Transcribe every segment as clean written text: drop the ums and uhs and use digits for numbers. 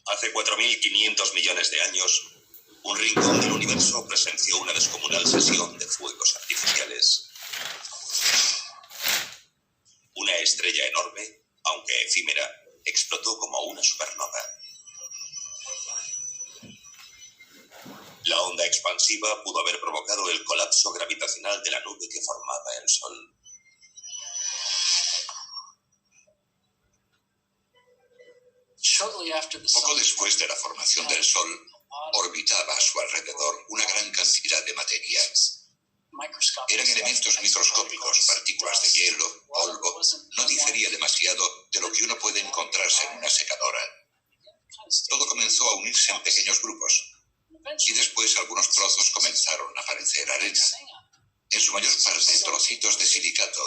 Hace 4.500 millones de años, un rincón del universo presenció una descomunal sesión de fuegos artificiales. Una estrella enorme, aunque efímera, explotó como una supernova. La onda expansiva pudo haber provocado el colapso gravitacional de la nube que formaba el Sol. Poco después de la formación del Sol, orbitaba a su alrededor una gran cantidad de materia. Eran elementos microscópicos, partículas de hielo, polvo. No difería demasiado de lo que uno puede encontrarse en una secadora. Todo comenzó a unirse en pequeños grupos. Y después algunos trozos comenzaron a parecer arena. En su mayor parte, trocitos de silicato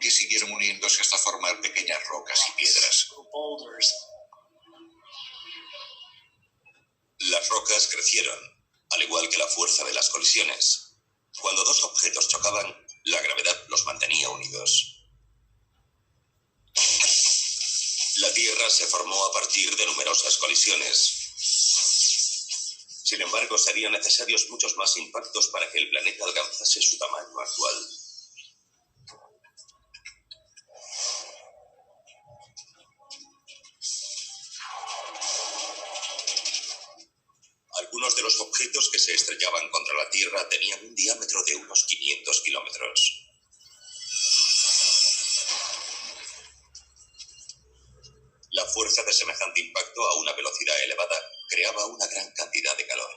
que siguieron uniéndose hasta formar pequeñas rocas y piedras. Las rocas crecieron, al igual que la fuerza de las colisiones. Cuando dos objetos chocaban, la gravedad los mantenía unidos. La Tierra se formó a partir de numerosas colisiones. Sin embargo, serían necesarios muchos más impactos para que el planeta alcanzase su tamaño actual. Algunos de los objetos que se estrellaban contra la Tierra tenían un diámetro de unos 500 kilómetros. La fuerza de semejante impacto a una velocidad elevada creaba una gran cantidad de calor.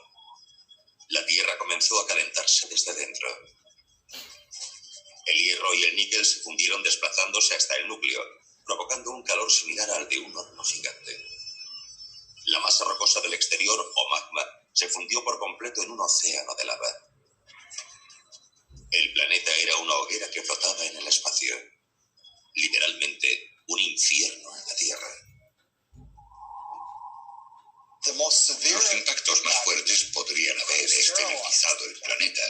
La Tierra comenzó a calentarse desde dentro. El hierro y el níquel se fundieron desplazándose hasta el núcleo, provocando un calor similar al de un horno gigante. La masa rocosa del exterior, o magma, se fundió por completo en un océano de lava. El planeta era una hoguera que flotaba en el espacio. Literalmente, un infierno en la Tierra. Los impactos más fuertes podrían haber esterilizado el planeta.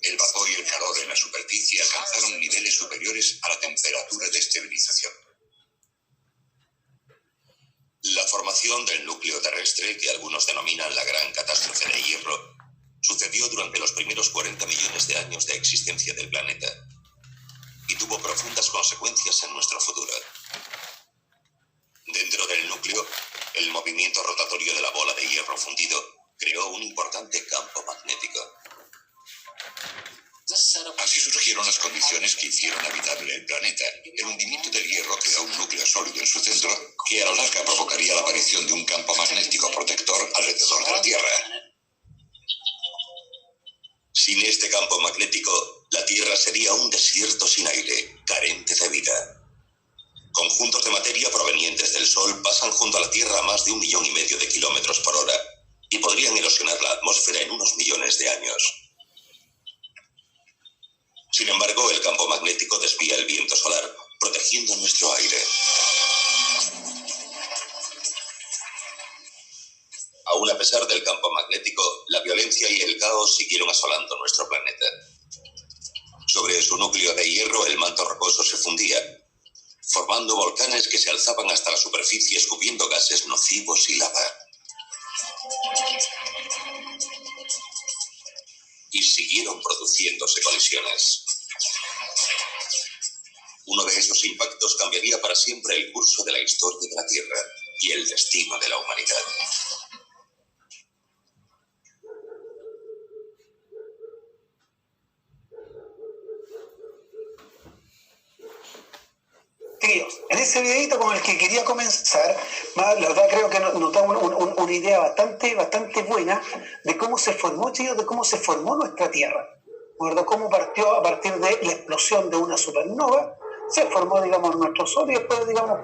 El vapor y el calor en la superficie alcanzaron niveles superiores a la temperatura de esterilización. La formación del núcleo terrestre, que algunos denominan la gran catástrofe de hierro, sucedió durante los primeros 40 millones de años de existencia del planeta y tuvo profundas consecuencias en nuestro futuro. Dentro del núcleo, el movimiento rotatorio de la bola de hierro fundido creó un importante campo magnético. Así surgieron las condiciones que hicieron habitable el planeta. El hundimiento del hierro creó un núcleo sólido en su centro que a la larga provocaría la aparición de un campo magnético protector alrededor de la Tierra. Sin este campo magnético, la Tierra sería un desierto sin aire, carente de vida. Conjuntos de materia provenientes del Sol pasan junto a la Tierra a más de 1,5 millones de kilómetros por hora y podrían erosionar la atmósfera en unos millones de años. Sin embargo, el campo magnético desvía el viento solar, protegiendo nuestro aire. Aún a pesar del campo magnético, la violencia y el caos siguieron asolando nuestro planeta. Sobre su núcleo de hierro, el manto rocoso se fundía, formando volcanes que se alzaban hasta la superficie escupiendo gases nocivos y lava. Y siguieron produciéndose colisiones. Uno de esos impactos cambiaría para siempre el curso de la historia de la Tierra y el destino de la humanidad. Queridos, en ese videito con el que quería comenzar, la verdad creo que nos da una idea bastante buena de cómo se formó, chicos, de cómo se formó nuestra Tierra. ¿Verdad? Cómo partió a partir de la explosión de una supernova, se formó, digamos, nuestro Sol y después, digamos,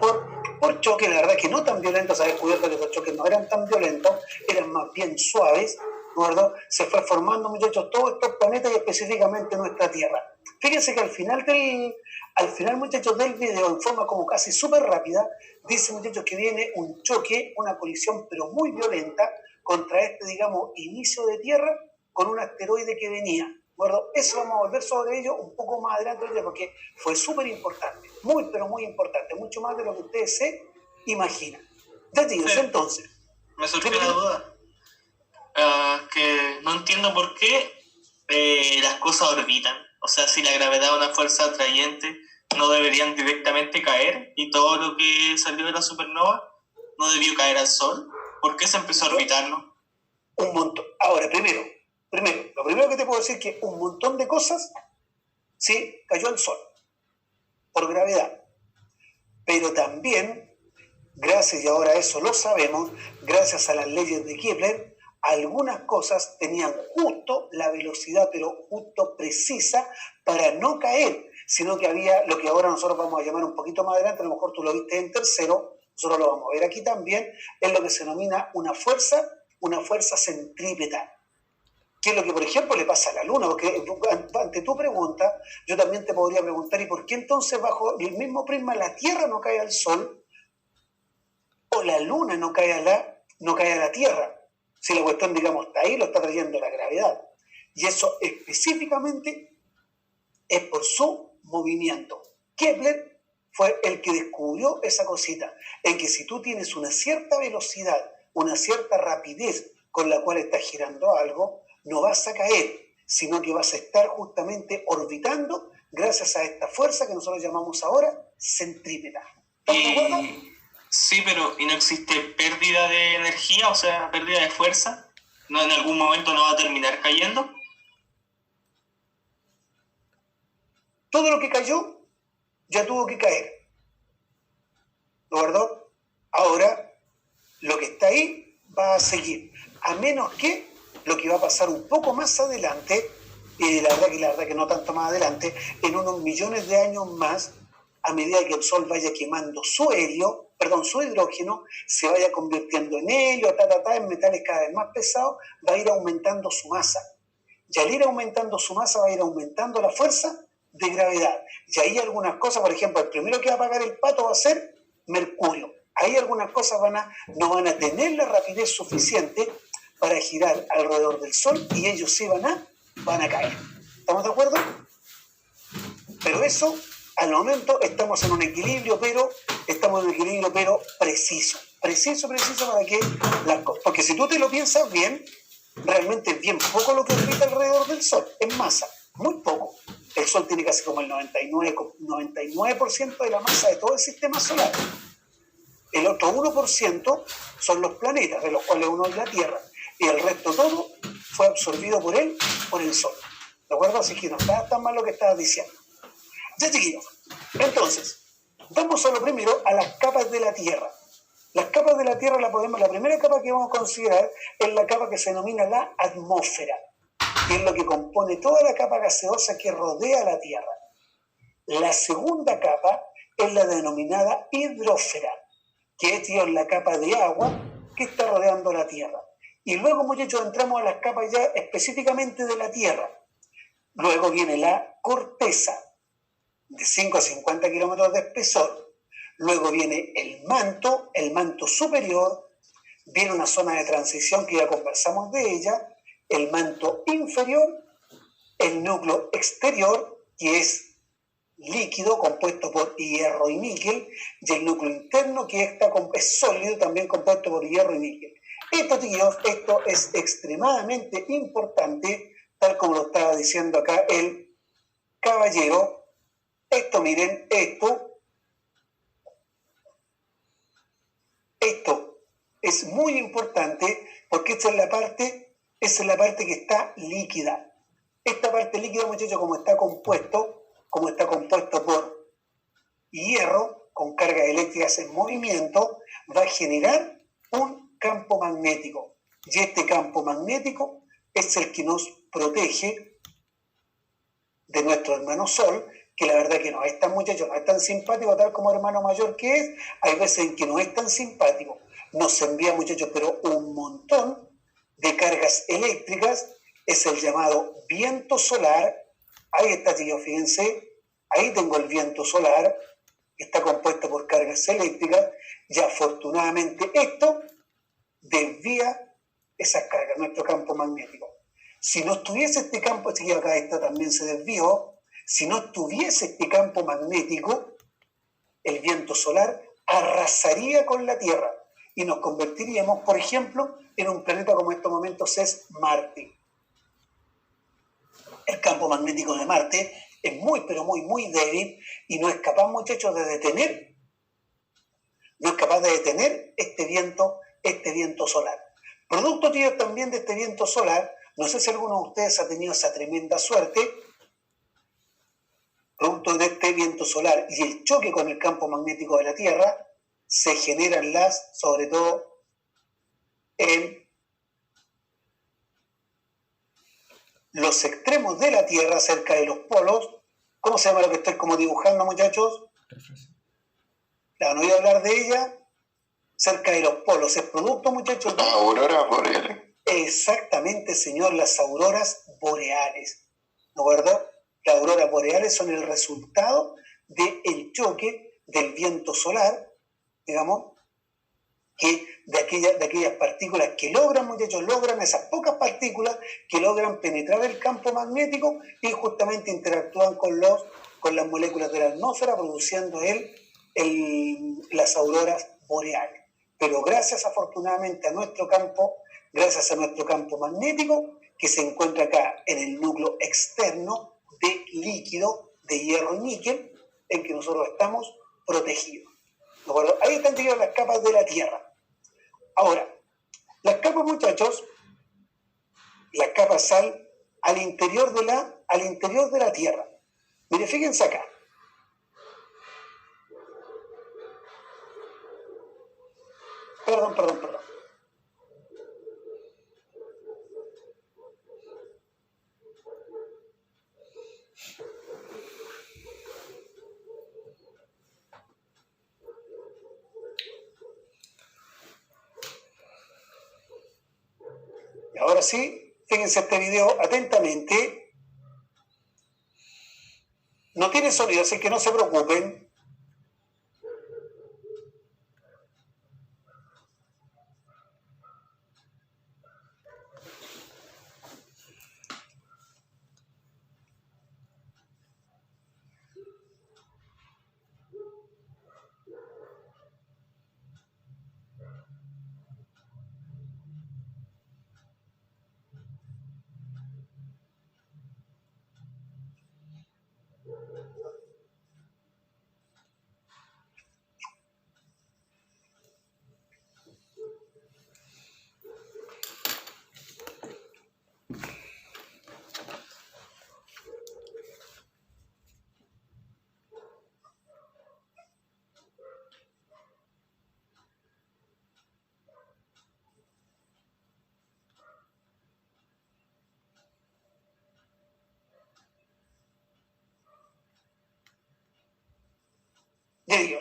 por choque, la verdad que no tan violentos, se ha descubierto que esos choques no eran tan violentos, eran más bien suaves, ¿verdad? Se fue formando, muchachos, todos estos planetas y específicamente nuestra Tierra. Fíjense que al final, muchachos, del video, en forma como casi súper rápida, dice, muchachos, que viene un choque, una colisión, pero muy violenta, contra este, digamos, inicio de Tierra, con un asteroide que venía. Bueno, eso vamos a volver sobre ello un poco más adelante, porque fue súper importante, pero muy importante, mucho más de lo que ustedes se imaginan. Ya, chicos, entonces, Me surgió la duda. Que no entiendo por qué las cosas orbitan. O sea, si la gravedad es una fuerza atrayente, no deberían directamente caer, y todo lo que salió de la supernova no debió caer al Sol. ¿Por qué se empezó a orbitarlo? Un montón. Ahora, primero, lo primero que te puedo decir es que un montón de cosas, sí, cayó al Sol, por gravedad. Pero también, gracias, y ahora eso lo sabemos, gracias a las leyes de Kepler, algunas cosas tenían justo la velocidad, pero justo precisa, para no caer, sino que había lo que ahora nosotros vamos a llamar un poquito más adelante, a lo mejor tú lo viste en tercero, nosotros lo vamos a ver aquí también, es lo que se denomina una fuerza centrípeta. ¿Qué es lo que, por ejemplo, le pasa a la Luna? Porque ante tu pregunta, yo también te podría preguntar, ¿y por qué entonces bajo el mismo prisma la Tierra no cae al Sol o la Luna no cae a la Tierra? Si la cuestión, digamos, está ahí, lo está trayendo la gravedad. Y eso específicamente es por su movimiento. Kepler fue el que descubrió esa cosita, en que si tú tienes una cierta velocidad, una cierta rapidez con la cual estás girando algo, no vas a caer, sino que vas a estar justamente orbitando gracias a esta fuerza que nosotros llamamos ahora centrípeta. ¿Estamos de acuerdo? Sí, pero ¿y no existe pérdida de energía, o sea, pérdida de fuerza? ¿No en algún momento no va a terminar cayendo? Todo lo que cayó ya tuvo que caer. ¿De acuerdo? Ahora, lo que está ahí va a seguir. A menos que lo que va a pasar un poco más adelante, y la verdad que no tanto más adelante, en unos millones de años más, a medida que el Sol vaya quemando su hidrógeno, se vaya convirtiendo en helio, en metales cada vez más pesados, va a ir aumentando su masa. Y al ir aumentando su masa, va a ir aumentando la fuerza de gravedad. Y ahí algunas cosas, por ejemplo, el primero que va a apagar el pato va a ser Mercurio. Ahí algunas cosas no van a tener la rapidez suficiente para girar alrededor del Sol, y ellos sí van a caer. ¿Estamos de acuerdo? Pero eso, al momento, estamos en un equilibrio, pero preciso. Preciso para que las cosas... Porque si tú te lo piensas bien, realmente es bien poco lo que orbita alrededor del Sol, en masa, muy poco. El Sol tiene casi como el 99% de la masa de todo el sistema solar. El otro 1% son los planetas, de los cuales uno es la Tierra, y el resto todo fue absorbido por el Sol. ¿De acuerdo? Así que no está tan mal lo que estabas diciendo. Ya, chiquillos. Entonces, vamos a lo primero a las capas de la Tierra. Las capas de la Tierra la primera capa que vamos a considerar es la capa que se denomina la atmósfera, que es lo que compone toda la capa gaseosa que rodea la Tierra. La segunda capa es la denominada hidrósfera, que es la capa de agua que está rodeando la Tierra. Y luego, muchachos, entramos a las capas ya específicamente de la Tierra. Luego viene la corteza, de 5 a 50 kilómetros de espesor. Luego viene el manto superior. Viene una zona de transición que ya conversamos de ella. El manto inferior, el núcleo exterior, que es líquido, compuesto por hierro y níquel, y el núcleo interno, que es sólido, también compuesto por hierro y níquel. Esto es extremadamente importante, tal como lo estaba diciendo acá el caballero. Miren, esto es muy importante, porque esta es la parte que está líquida. Esta parte líquida, muchachos, como está compuesto por hierro con cargas eléctricas en movimiento, va a generar un campo magnético. Y este campo magnético es el que nos protege de nuestro hermano Sol, que la verdad que no es tan, muchacho, no es tan simpático, tal como hermano mayor que es. Hay veces en que no es tan simpático. Nos envía, muchachos, pero un montón de cargas eléctricas. Es el llamado viento solar. Ahí está, chicos, fíjense. Ahí tengo el viento solar, que está compuesto por cargas eléctricas. Y afortunadamente esto desvía esas cargas, nuestro campo magnético. Si no estuviese este campo, chiquillos, acá esto también se desvió. Si no estuviese este campo magnético, el viento solar arrasaría con la Tierra. y nos convertiríamos, por ejemplo, en un planeta como en estos momentos es Marte. El campo magnético de Marte es muy, pero muy, muy débil y no es capaz, muchachos, de detener, este viento solar. Producto, tío, también de este viento solar, no sé si alguno de ustedes ha tenido esa tremenda suerte, producto de este viento solar y el choque con el campo magnético de la Tierra, se generan sobre todo en los extremos de la Tierra, cerca de los polos. ¿Cómo se llama lo que estoy como dibujando, muchachos? La no voy a hablar de ella. Cerca de los polos. Es producto, muchachos. Las auroras boreales. Exactamente, señor, las auroras boreales. ¿No es verdad? Las auroras boreales son el resultado del choque del viento solar, digamos, que de aquellas partículas que logran, muchachos, esas pocas partículas que logran penetrar el campo magnético y justamente interactúan con las moléculas de la atmósfera, produciendo las auroras boreales. Pero gracias, afortunadamente, a nuestro campo magnético, que se encuentra acá en el núcleo externo de líquido de hierro y níquel, en que nosotros estamos protegidos. ¿De acuerdo? Ahí están divididas las capas de la Tierra. Ahora, las capas, muchachos, las capas sal al interior de la Tierra. Mire, fíjense acá. Perdón. Y ahora sí, fíjense este video atentamente. No tiene sonido, así que no se preocupen.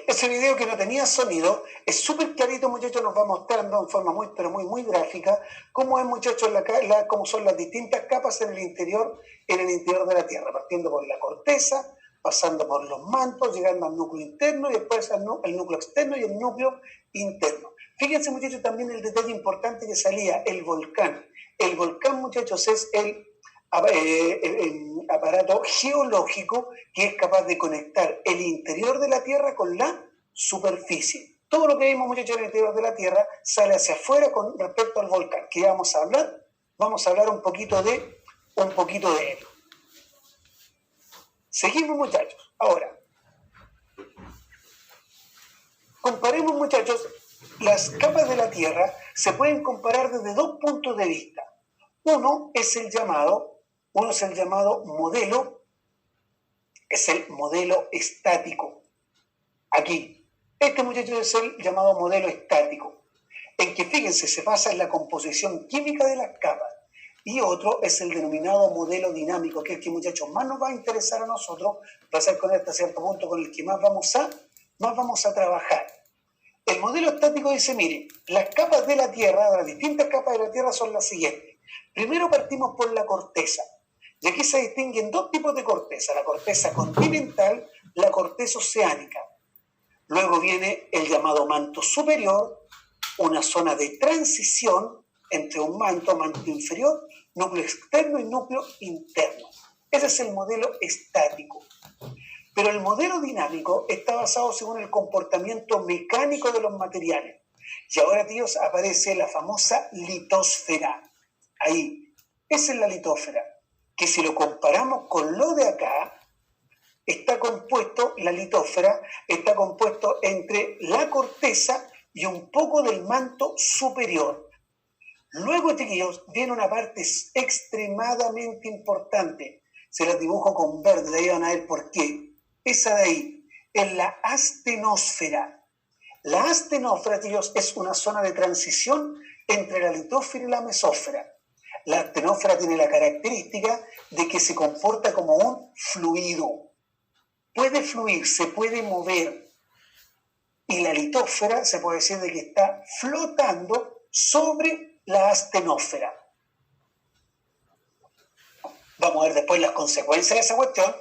Ese video que no tenía sonido es súper clarito, muchachos, nos va mostrando en forma muy, pero muy, muy gráfica cómo es, muchachos, cómo son las distintas capas en el interior de la Tierra, partiendo por la corteza, pasando por los mantos, llegando al núcleo interno y después al núcleo externo y el núcleo interno. Fíjense, muchachos, también el detalle importante que salía, el volcán. El volcán, muchachos, es el aparato geológico que es capaz de conectar el interior de la Tierra con la superficie. Todo lo que vimos, muchachos, en el interior de la Tierra sale hacia afuera con respecto al volcán, que ya vamos a hablar un poquito de él. Seguimos, muchachos. Ahora, comparemos, muchachos, las capas de la Tierra se pueden comparar desde dos puntos de vista. Uno es el llamado modelo, es el modelo estático. Aquí, este, muchacho, es el llamado modelo estático, en que, fíjense, se basa en la composición química de las capas. Y otro es el denominado modelo dinámico, que es el que, muchachos, más nos va a interesar a nosotros, va a ser con este cierto punto con el que más vamos a trabajar. El modelo estático dice, miren, las capas de la Tierra, las distintas capas de la Tierra son las siguientes. Primero partimos por la corteza. Y aquí se distinguen dos tipos de corteza, la corteza continental, la corteza oceánica. Luego viene el llamado manto superior, una zona de transición entre un manto inferior, núcleo externo y núcleo interno. Ese es el modelo estático. Pero el modelo dinámico está basado según el comportamiento mecánico de los materiales. Y ahora, tíos, aparece la famosa litosfera. Ahí, esa es la litosfera, que si lo comparamos con lo de acá, la litosfera está compuesto entre la corteza y un poco del manto superior. Luego, chiquillos, viene una parte extremadamente importante. Se las dibujo con verde, de ahí van a ver por qué. Esa de ahí es la astenosfera. La astenosfera, chicos, es una zona de transición entre la litosfera y la mesósfera. La astenosfera tiene la característica de que se comporta como un fluido. Puede fluir, se puede mover. Y la litosfera se puede decir de que está flotando sobre la astenosfera. Vamos a ver después las consecuencias de esa cuestión,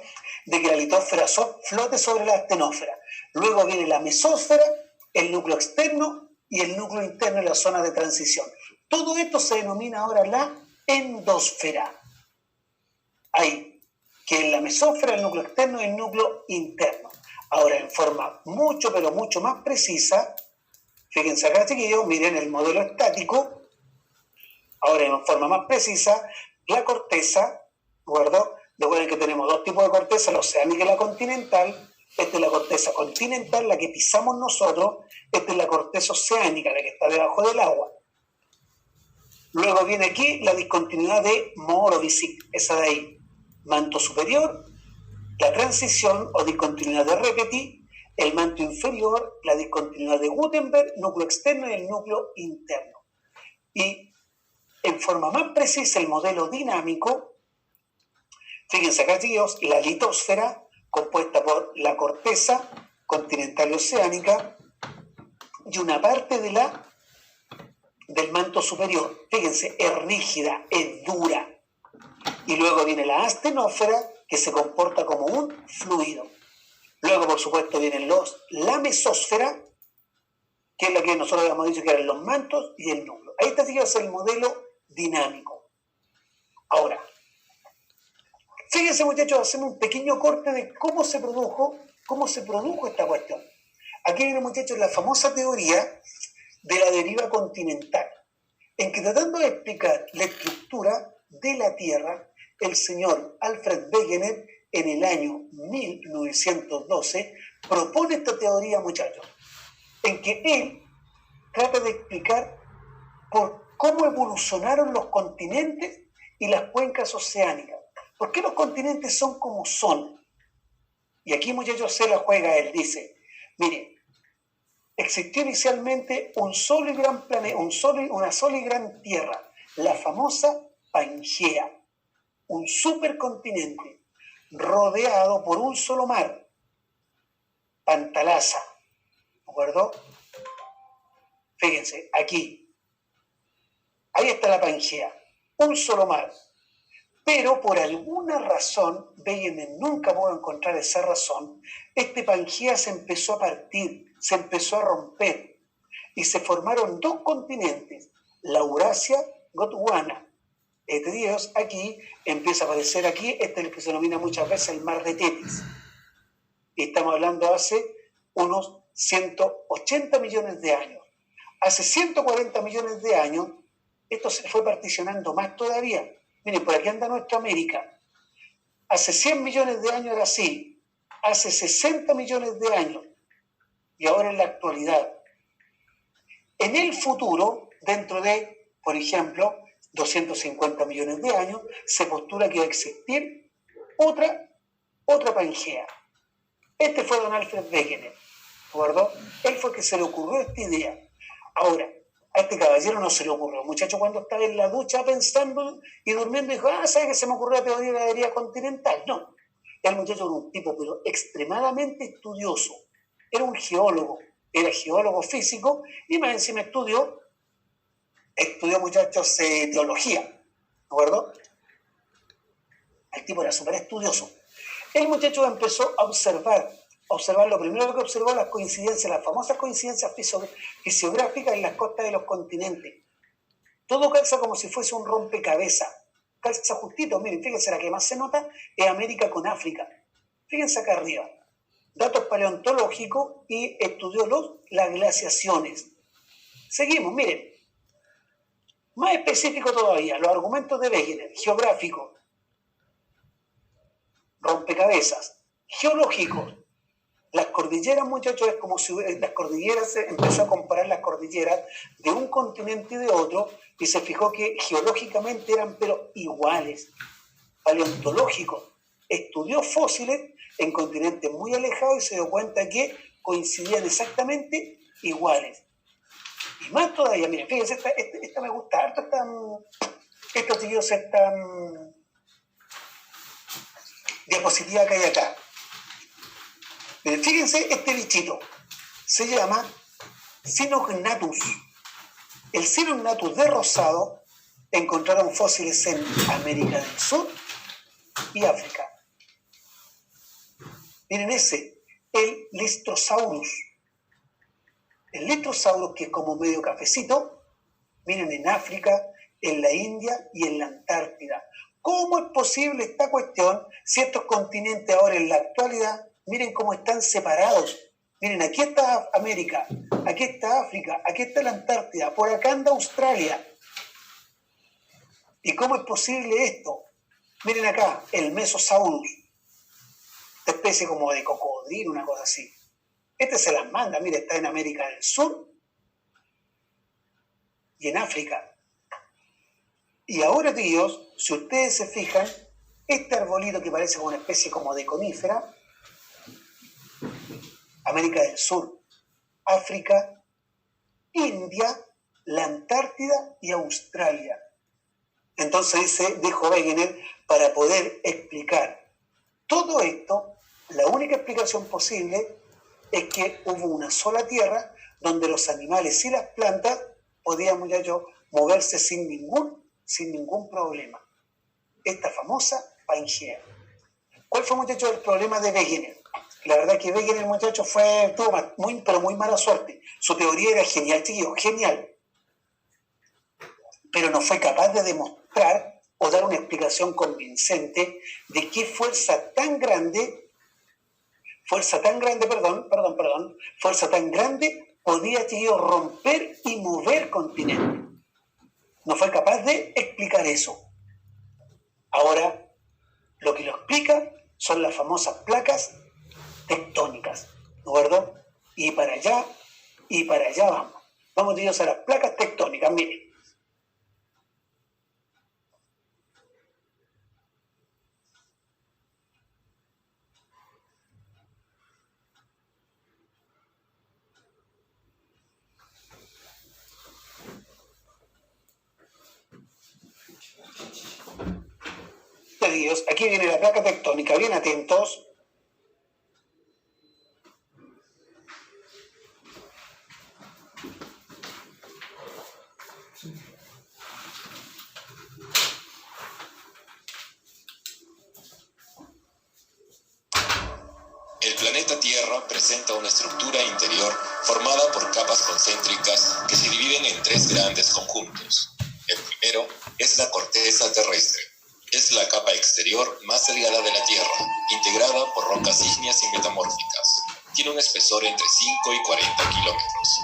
de que la litosfera flote sobre la astenosfera. Luego viene la mesósfera, el núcleo externo y el núcleo interno en la zona de transición. Todo esto se denomina ahora la endosfera. Ahí, que es la mesósfera, el núcleo externo y el núcleo interno. Ahora, en forma mucho, pero mucho más precisa, fíjense acá, chiquillos, miren el modelo estático. Ahora, en forma más precisa, la corteza, ¿guardo? Recuerden que tenemos dos tipos de corteza, la oceánica y la continental. Esta es la corteza continental, la que pisamos nosotros. Esta es la corteza oceánica, la que está debajo del agua. Luego viene aquí la discontinuidad de Morovicic, esa de ahí. Manto superior, la transición o discontinuidad de Repeti, el manto inferior, la discontinuidad de Gutenberg, núcleo externo y el núcleo interno. Y en forma más precisa el modelo dinámico, fíjense acá, chicos, la litosfera, compuesta por la corteza continental y oceánica y una parte del manto superior. Fíjense, es rígida, es dura. Y luego viene la astenosfera, que se comporta como un fluido. Luego, por supuesto, vienen la mesósfera, que es la que nosotros habíamos dicho que eran los mantos y el núcleo. Ahí está, chicos, el modelo dinámico. Ahora, fíjense, muchachos, hacemos un pequeño corte de cómo se produjo esta cuestión. Aquí viene, muchachos, la famosa teoría de la deriva continental, en que tratando de explicar la estructura de la Tierra, el señor Alfred Wegener, en el año 1912, propone esta teoría, muchachos, en que él trata de explicar por cómo evolucionaron los continentes y las cuencas oceánicas. ¿Por qué los continentes son como son? Y aquí, muchachos, se la juega él. Dice, mire, existió inicialmente una sola y gran tierra, la famosa Pangea, un supercontinente rodeado por un solo mar, Pantalasa, ¿de acuerdo? Fíjense, aquí, ahí está la Pangea, un solo mar. Pero por alguna razón, Wegener nunca pudo encontrar esa razón, este Pangea se empezó a partir, se empezó a romper, y se formaron dos continentes, la Eurasia, Gondwana. Dios, aquí empieza a aparecer aquí, este es el que se denomina muchas veces el mar de Tetis. Y estamos hablando hace unos 180 millones de años. Hace 140 millones de años, esto se fue particionando más todavía. Miren, por aquí anda nuestra América. Hace 100 millones de años era así. Hace 60 millones de años. Y ahora en la actualidad. En el futuro, dentro de, por ejemplo, 250 millones de años, se postula que va a existir otra Pangea. Este fue don Alfred Wegener, ¿de acuerdo? Él fue el que se le ocurrió esta idea. Ahora, a este caballero no se le ocurrió. El muchacho cuando estaba en la ducha pensando y durmiendo dijo, ¿sabes que se me ocurrió la teoría de la deriva continental? No. El muchacho era un tipo pero extremadamente estudioso. Era un geólogo, era geólogo físico y más encima estudió muchachos teología, ¿de acuerdo? El tipo era súper estudioso. El muchacho empezó a observar lo primero que observó, las coincidencias, las famosas coincidencias fisiográficas en las costas de los continentes. Todo calza como si fuese un rompecabezas, calza justito. Miren, fíjense, la que más se nota es América con África. Fíjense acá arriba, datos paleontológicos y estudió las glaciaciones. Seguimos, miren. Más específico todavía, los argumentos de Wegener, geográficos, rompecabezas, geológicos. Las cordilleras, muchachos, es como si las cordilleras, se empezó a comparar las cordilleras de un continente y de otro, y se fijó que geológicamente eran pero iguales. Paleontológicos, estudió fósiles en continentes muy alejados y se dio cuenta que coincidían exactamente iguales. Y más todavía, miren, fíjense, esta me gusta harto, estos tíos, esta diapositiva que hay acá. Miren, fíjense, este bichito se llama Cynougnathus. El Cynougnathus de rosado encontraron fósiles en América del Sur y África. Miren ese, el Lystrosaurus. El Lystrosaurus, que es como medio cafecito, miren, en África, en la India y en la Antártida. ¿Cómo es posible esta cuestión si estos continentes ahora en la actualidad, miren cómo están separados? Miren, aquí está América, aquí está África, aquí está la Antártida, por acá anda Australia. ¿Y cómo es posible esto? Miren acá, el Mesosaurus, esta especie como de cocodrilo, una cosa así. Este se las manda, mire, está en América del Sur y en África. Y ahora, tíos, si ustedes se fijan, este arbolito que parece como una especie como de conífera, América del Sur, África, India, la Antártida y Australia. Entonces dijo Wegener, para poder explicar todo esto, la única explicación posible es que hubo una sola tierra donde los animales y las plantas podían, muchachos, moverse sin ningún problema. Esta famosa Pangea. ¿Cuál fue, muchachos, el problema de Wegener? La verdad que Wegener, muchachos, tuvo muy mala suerte. Su teoría era genial, chiquillos, genial. Pero no fue capaz de demostrar o dar una explicación convincente de qué fuerza tan grande podía, chiquillos, romper y mover continentes. No fue capaz de explicar eso. Ahora, lo que lo explica son las famosas placas tectónicas, ¿no es verdad? Y para allá vamos. Vamos, tíos, a las placas tectónicas, miren. Tíos, aquí viene la placa tectónica, bien atentos. El planeta Tierra presenta una estructura interior formada por capas concéntricas que se dividen en tres grandes conjuntos. El primero es la corteza terrestre. Es la capa exterior más delgada de la Tierra, integrada por rocas ígneas y metamórficas. Tiene un espesor entre 5 y 40 kilómetros.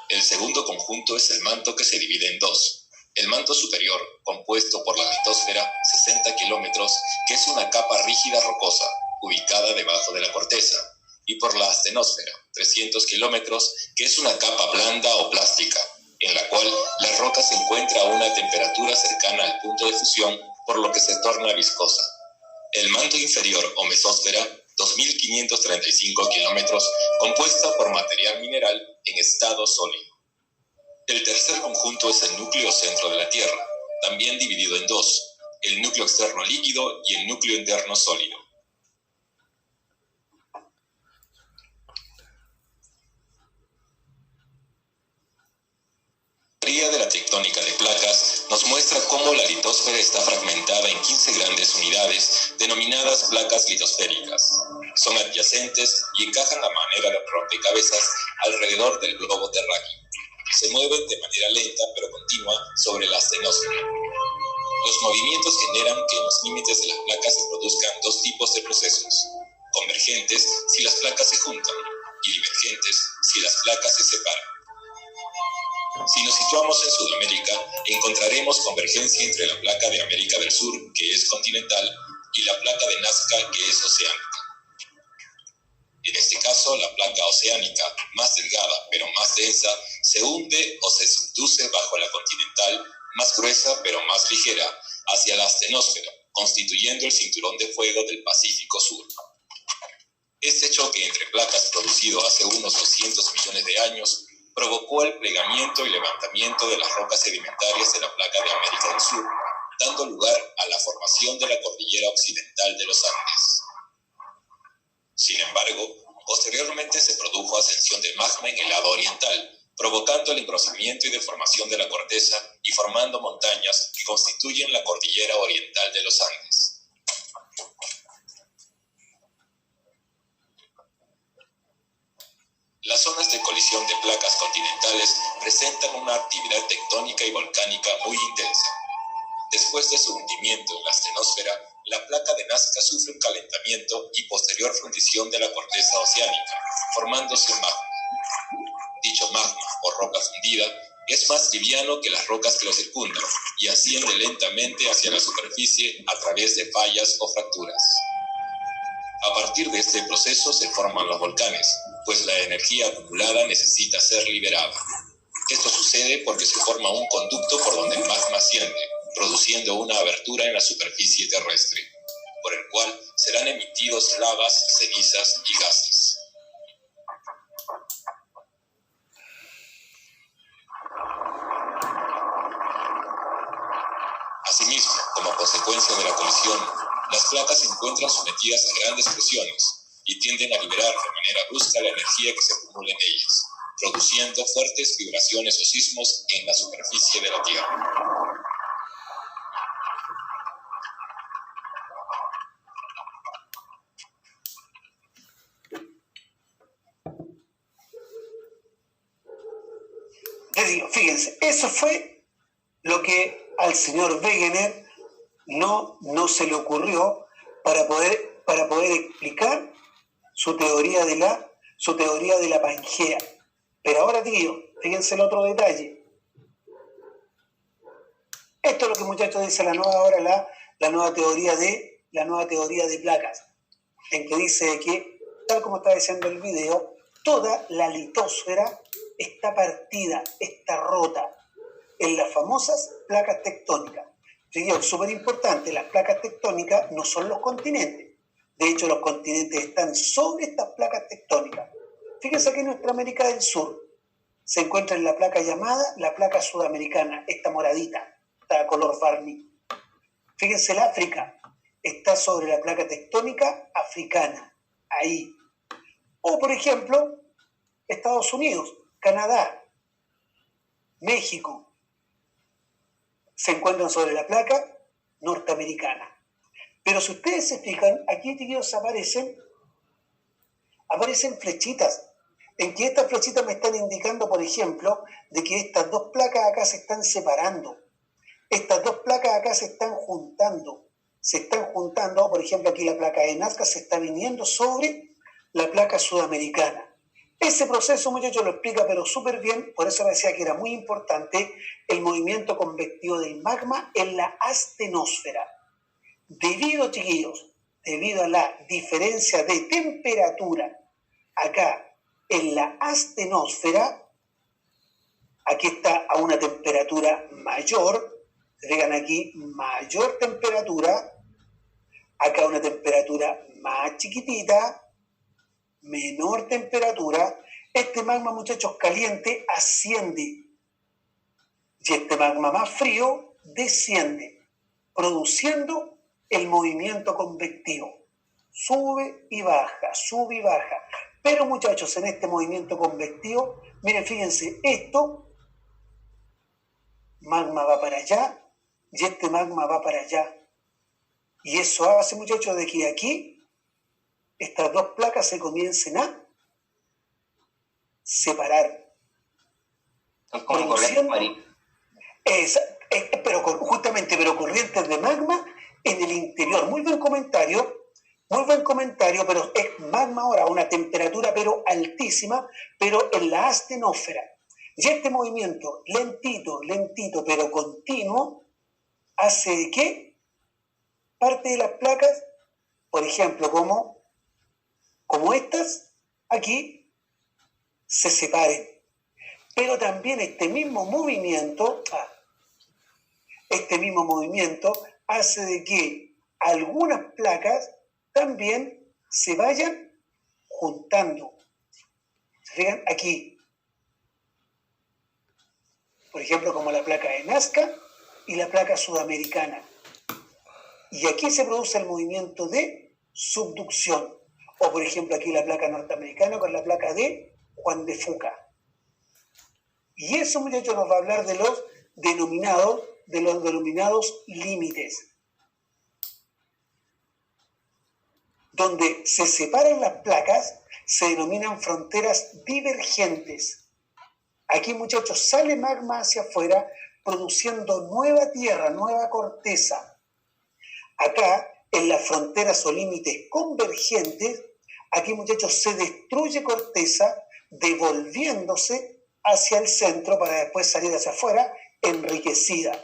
El segundo conjunto es el manto, que se divide en dos. El manto superior, compuesto por la litosfera, 60 kilómetros, que es una capa rígida rocosa, ubicada debajo de la corteza, y por la astenosfera, 300 kilómetros, que es una capa blanda o plástica, en la cual la roca se encuentra a una temperatura cercana al punto de fusión, por lo que se torna viscosa. El manto inferior o mesósfera, 2.535 kilómetros, compuesta por material mineral en estado sólido. El tercer conjunto es el núcleo centro de la Tierra, también dividido en dos, el núcleo externo líquido y el núcleo interno sólido. La teoría de la tectónica de placas nos muestra cómo la litosfera está fragmentada en 15 grandes unidades denominadas placas litosféricas. Son adyacentes y encajan a manera de rompecabezas alrededor del globo terráqueo. Se mueven de manera lenta pero continua sobre la astenosfera. Los movimientos generan que en los límites de las placas se produzcan dos tipos de procesos: convergentes si las placas se juntan y divergentes si las placas se separan. Si nos situamos en Sudamérica, encontraremos convergencia entre la placa de América del Sur, que es continental, y la placa de Nazca, que es oceánica. En este caso, la placa oceánica, más delgada pero más densa, se hunde o se subduce bajo la continental, más gruesa pero más ligera, hacia la astenosfera, constituyendo el cinturón de fuego del Pacífico Sur. Este choque entre placas producido hace unos 200 millones de años provocó el plegamiento y levantamiento de las rocas sedimentarias de la placa de América del Sur, dando lugar a la formación de la cordillera occidental de los Andes. Sin embargo, posteriormente se produjo ascensión de magma en el lado oriental, provocando el engrosamiento y deformación de la corteza y formando montañas que constituyen la cordillera oriental de los Andes. Las zonas de colisión de placas continentales presentan una actividad tectónica y volcánica muy intensa. Después de su hundimiento en la astenosfera, la placa de Nazca sufre un calentamiento y posterior fundición de la corteza oceánica, formándose un magma. Dicho magma o roca fundida es más liviano que las rocas que lo circundan y asciende lentamente hacia la superficie a través de fallas o fracturas. A partir de este proceso se forman los volcanes, pues la energía acumulada necesita ser liberada. Esto sucede porque se forma un conducto por donde el magma asciende, produciendo una abertura en la superficie terrestre, por el cual serán emitidos lavas, cenizas y gases. Asimismo, como consecuencia de la colisión, las placas se encuentran sometidas a grandes presiones y tienden a liberar de manera brusca la energía que se acumula en ellas, produciendo fuertes vibraciones o sismos en la superficie de la Tierra. Fíjense, eso fue lo que al señor Wegener no se le ocurrió para poder explicar su teoría de la Pangea. Pero ahora, tío, fíjense el otro detalle. Esto es lo que, muchachos, dice la nueva teoría de placas, en que dice que, tal como está diciendo el video, toda la litosfera está partida, está rota en las famosas placas tectónicas. Es súper importante, las placas tectónicas no son los continentes. De hecho, los continentes están sobre estas placas tectónicas. Fíjense que en nuestra América del Sur se encuentra en la placa llamada la placa sudamericana, esta moradita, esta color barniz. Fíjense, el África está sobre la placa tectónica africana, ahí. O, por ejemplo, Estados Unidos, Canadá, México, se encuentran sobre la placa norteamericana. Pero si ustedes se fijan, aquí, tíos, aparecen flechitas, en que estas flechitas me están indicando, por ejemplo, de que estas dos placas acá se están separando. Estas dos placas acá se están juntando. Por ejemplo, aquí la placa de Nazca se está viniendo sobre la placa sudamericana. Ese proceso, muchachos, lo explica pero súper bien, por eso me decía que era muy importante el movimiento convectivo del magma en la astenosfera. Debido a la diferencia de temperatura acá en la astenosfera, aquí está a una temperatura mayor, vean aquí, mayor temperatura, acá una temperatura más chiquitita, menor temperatura, este magma, muchachos, caliente asciende y este magma más frío desciende, produciendo el movimiento convectivo. Sube y baja, sube y baja. Pero, muchachos, en este movimiento convectivo, miren, fíjense, magma va para allá y este magma va para allá. Y eso hace, muchachos, de que aquí estas dos placas se comiencen a separar. Es como corrientes marinas. Pero corrientes de magma en el interior. Muy buen comentario, pero es magma ahora a una temperatura pero altísima, pero en la astenosfera. Y este movimiento lentito, pero continuo, hace de que parte de las placas, por ejemplo, como estas, aquí, se separen. Pero también este mismo movimiento hace de que algunas placas también se vayan juntando. ¿Se fijan? Aquí, por ejemplo, como la placa de Nazca y la placa sudamericana. Y aquí se produce el movimiento de subducción. O, por ejemplo, aquí la placa norteamericana con la placa de Juan de Fuca. Y eso, muchachos, nos va a hablar de los denominados límites. Donde se separan las placas, se denominan fronteras divergentes. Aquí, muchachos, sale magma hacia afuera, produciendo nueva tierra, nueva corteza. Acá, en las fronteras o límites convergentes, aquí, muchachos, se destruye corteza, devolviéndose hacia el centro para después salir hacia afuera, enriquecida.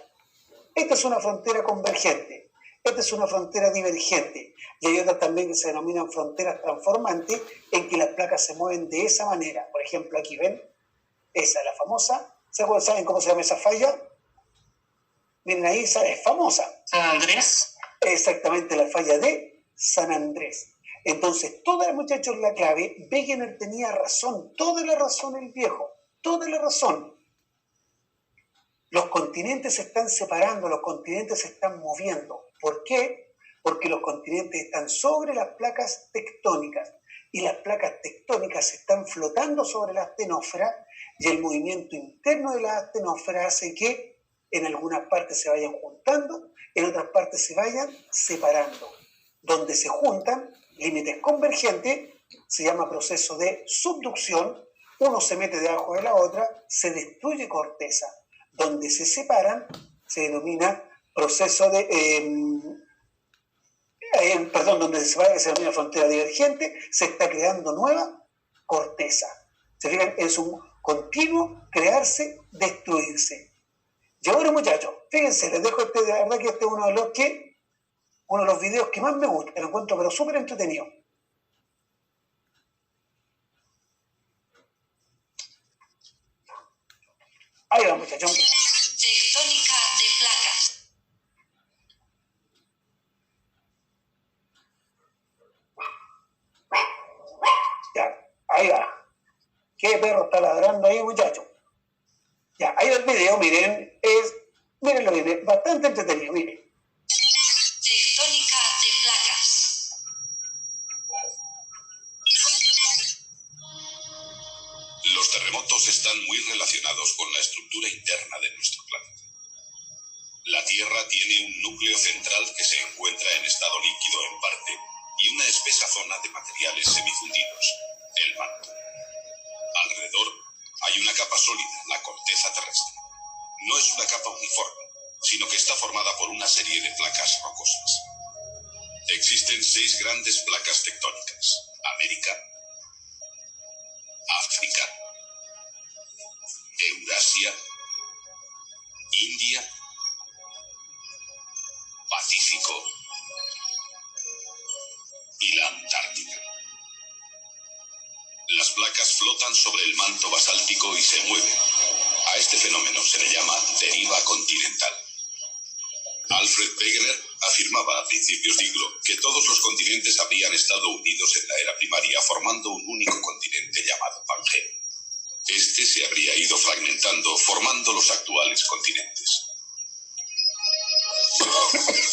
Esta es una frontera convergente. Esta es una frontera divergente. Y hay otras también que se denominan fronteras transformantes, en que las placas se mueven de esa manera. Por ejemplo, aquí ven, esa es la famosa. ¿Saben cómo se llama esa falla? Miren ahí, esa es famosa. ¿San Andrés? Exactamente, la falla de San Andrés. Entonces, toda, muchachos, la clave, Wegener tenía razón, toda la razón el viejo, toda la razón. Los continentes se están separando, los continentes se están moviendo. ¿Por qué? Porque los continentes están sobre las placas tectónicas y las placas tectónicas están flotando sobre la astenósfera y el movimiento interno de la astenósfera hace que en algunas partes se vayan juntando, en otras partes se vayan separando. Donde se juntan, límites convergentes, se llama proceso de subducción, uno se mete debajo de la otra, se destruye corteza. Donde se separan, se denomina proceso de... donde se separa, que se denomina frontera divergente, se está creando nueva corteza. ¿Se fijan? Es un continuo crearse, destruirse. Y ahora, muchachos, fíjense, les dejo de verdad que este es uno de los videos que más me gusta, lo encuentro pero súper entretenido. Ahí va, muchachos. Tectónica de placas. Ya, ahí va. ¿Qué perro está ladrando ahí, muchachos? Ya, ahí va el video, mírenlo bien, es bastante entretenido, miren. Tectónica de placas. Los terremotos están muy relacionados con la estructura interna de nuestro planeta. La Tierra tiene un núcleo central que se encuentra en estado líquido en parte y una espesa zona de materiales semifundidos, el manto. Alrededor hay una capa sólida, la corteza terrestre. No es una capa uniforme, sino que está formada por una serie de placas rocosas. Existen 6 grandes placas tectónicas: América, África, Eurasia, India, Pacífico y la Antártica. Las placas flotan sobre el manto basáltico y se mueven. A este fenómeno se le llama deriva continental. Alfred Wegener afirmaba a principios de siglo que todos los continentes habrían estado unidos en la era primaria formando un único continente llamado Pangea. Este se habría ido fragmentando, formando los actuales continentes.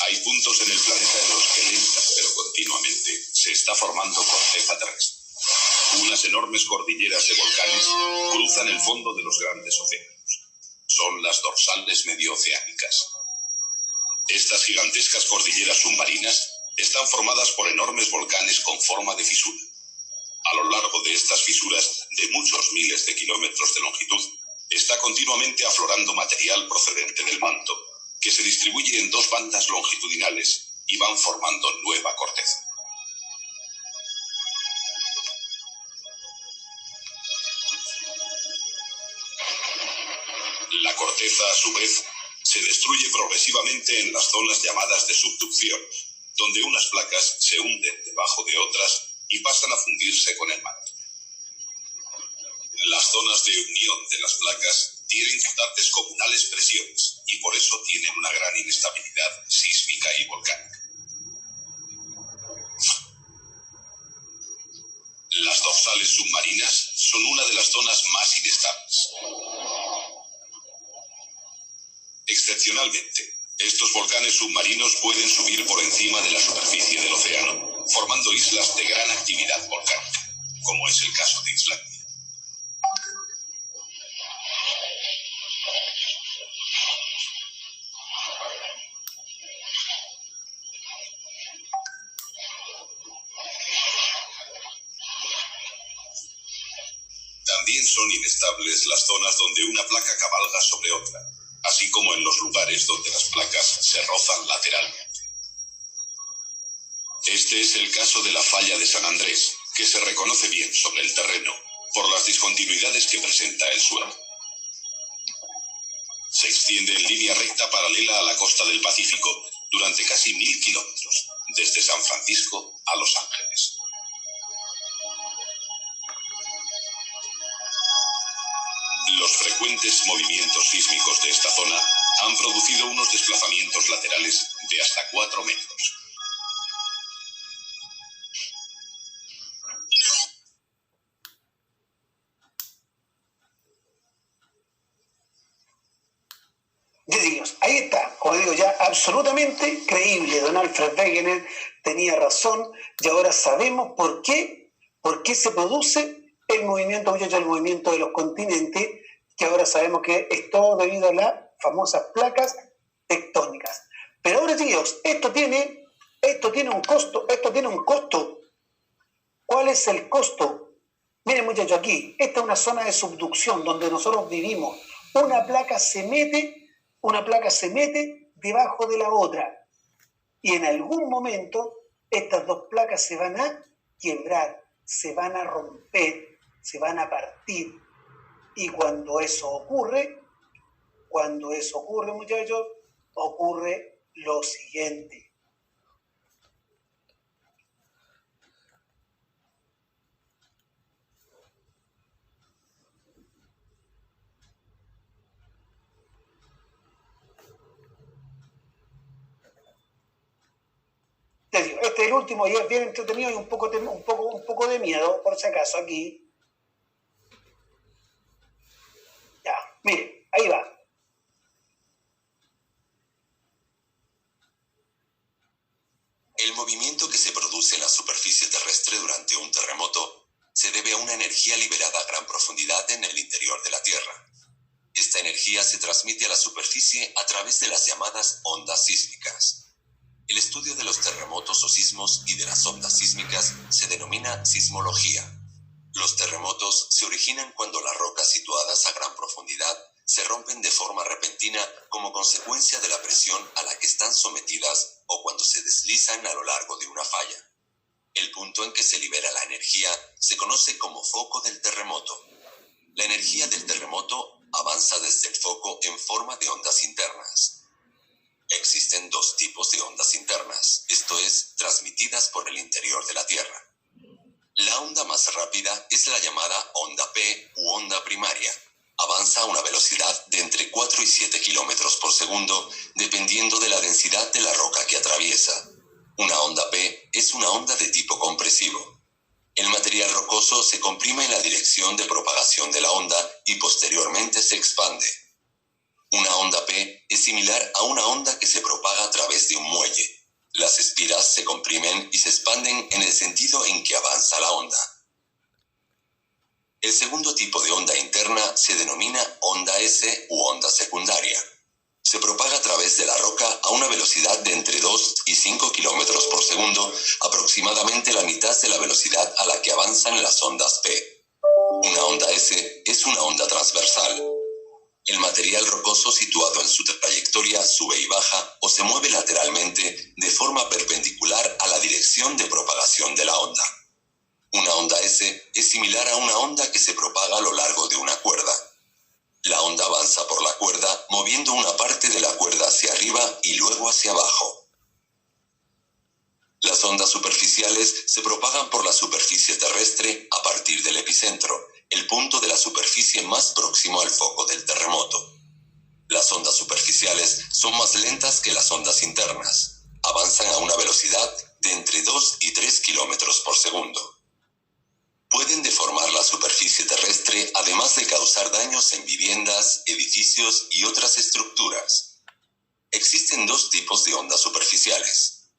Hay puntos en el planeta en los que lenta, pero continuamente, se está formando corteza terrestre. Unas enormes cordilleras de volcanes cruzan el fondo de los grandes océanos. Son las dorsales medioceánicas. Estas gigantescas cordilleras submarinas están formadas por enormes volcanes con forma de fisura. A lo largo de estas fisuras, de muchos miles de kilómetros de longitud, está continuamente aflorando material procedente del manto, que se distribuye en 2 bandas longitudinales y van formando nueva corteza. naturaleza, a su vez, se destruye progresivamente en las zonas llamadas de subducción, donde unas placas se hunden debajo de otras y pasan a fundirse con el manto. Las zonas de unión de las placas tienen descomunales presiones y por eso tienen una gran inestabilidad sísmica y volcánica. Las dorsales submarinas son una de las zonas más inestables. Excepcionalmente, estos volcanes submarinos pueden subir por encima de la superficie del océano, formando islas de gran actividad volcánica, como es el caso de Islandia. También son inestables las zonas donde una placa cabalga sobre otra, así como en los lugares donde las placas se rozan lateralmente. Este es el caso de la falla de San Andrés, que se reconoce bien sobre el terreno por las discontinuidades que presenta el suelo. Se extiende en línea recta paralela a la costa del Pacífico durante casi 1000 kilómetros, desde San Francisco a Los Ángeles. Los frecuentes movimientos sísmicos de esta zona han producido unos desplazamientos laterales de hasta 4 metros. Ahí está, como digo, ya absolutamente creíble. Don Alfred Wegener tenía razón y ahora sabemos por qué se produce el movimiento, muchachos, el movimiento de los continentes, que ahora sabemos que es todo debido a las famosas placas tectónicas. Pero ahora, chicos, esto tiene un costo. ¿Cuál es el costo? Miren, muchachos, aquí, esta es una zona de subducción donde nosotros vivimos. Una placa se mete debajo de la otra. Y en algún momento estas dos placas se van a quiebrar, se van a romper, se van a partir. Y cuando eso ocurre, muchachos, ocurre lo siguiente. Este es el último y es bien entretenido y un poco de miedo, por si acaso, aquí. Ya, mire, ahí va. El movimiento que se produce en la superficie terrestre durante un terremoto se debe a una energía liberada a gran profundidad en el interior de la Tierra. Esta energía se transmite a la superficie a través de las llamadas ondas sísmicas. El estudio de los terremotos o sismos y de las ondas sísmicas se denomina sismología. Los terremotos se originan cuando las rocas situadas a gran profundidad se rompen de forma repentina como consecuencia de la presión a la que están sometidas o cuando se deslizan a lo largo de una falla. El punto en que se libera la energía se conoce como foco del terremoto. La energía del terremoto avanza desde el foco en forma de ondas internas. Existen dos tipos de ondas internas, esto es, transmitidas por el interior de la Tierra. La onda más rápida es la llamada onda P u onda primaria. Avanza a una velocidad de entre 4 y 7 kilómetros por segundo, dependiendo de la densidad de la roca que atraviesa. Una onda P es una onda de tipo compresivo. El material rocoso se comprime en la dirección de propagación de la onda y posteriormente se expande. Una onda P es similar a una onda que se propaga a través de un muelle. Las espiras se comprimen y se expanden en el sentido en que avanza la onda. El segundo tipo de onda interna se denomina onda S u onda secundaria. Se propaga a través de la roca a una velocidad de entre 2 y 5 kilómetros por segundo, aproximadamente la mitad de la velocidad a la que avanzan las ondas P. Una onda S es una onda transversal. El material rocoso situado en su trayectoria sube y baja o se mueve lateralmente de forma perpendicular a la dirección de propagación de la onda. Una onda S es similar a una onda que se propaga a lo largo de una cuerda. La onda avanza por la cuerda moviendo parte de la cuerda hacia arriba y luego hacia abajo. Las ondas superficiales se propagan por la superficie terrestre a partir del epicentro, el punto de la superficie más próximo al foco del terremoto. Las ondas superficiales son más lentas que las ondas internas. Avanzan a una velocidad de entre 2 y 3 kilómetros por segundo. Pueden deformar la superficie terrestre, además de causar daños en viviendas, edificios y otras estructuras. Existen dos tipos de ondas superficiales.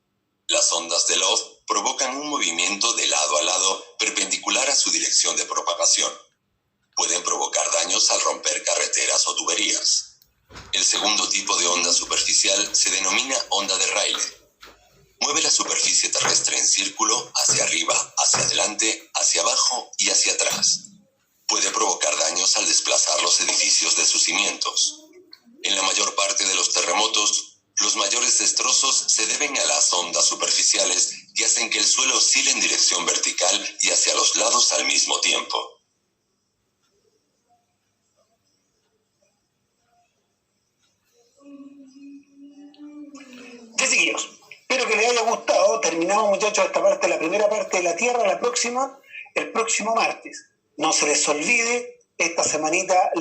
Las ondas de Love provocan un movimiento de lado a lado perpendicular a su dirección de propagación. Pueden provocar daños al romper carreteras o tuberías. El segundo tipo de onda superficial se denomina onda de Rayleigh. Mueve la superficie terrestre en círculo hacia arriba, hacia adelante, hacia abajo y hacia atrás. Puede provocar daños al desplazar los edificios de sus cimientos. En la mayor parte de los terremotos, los mayores destrozos se deben a las ondas superficiales que hacen que el suelo oscile en dirección vertical y hacia los lados al mismo tiempo. Sí, chiquillos. Espero que les haya gustado. Terminamos, muchachos, esta parte, la primera parte de la Tierra, el próximo martes. No se les olvide, esta semanita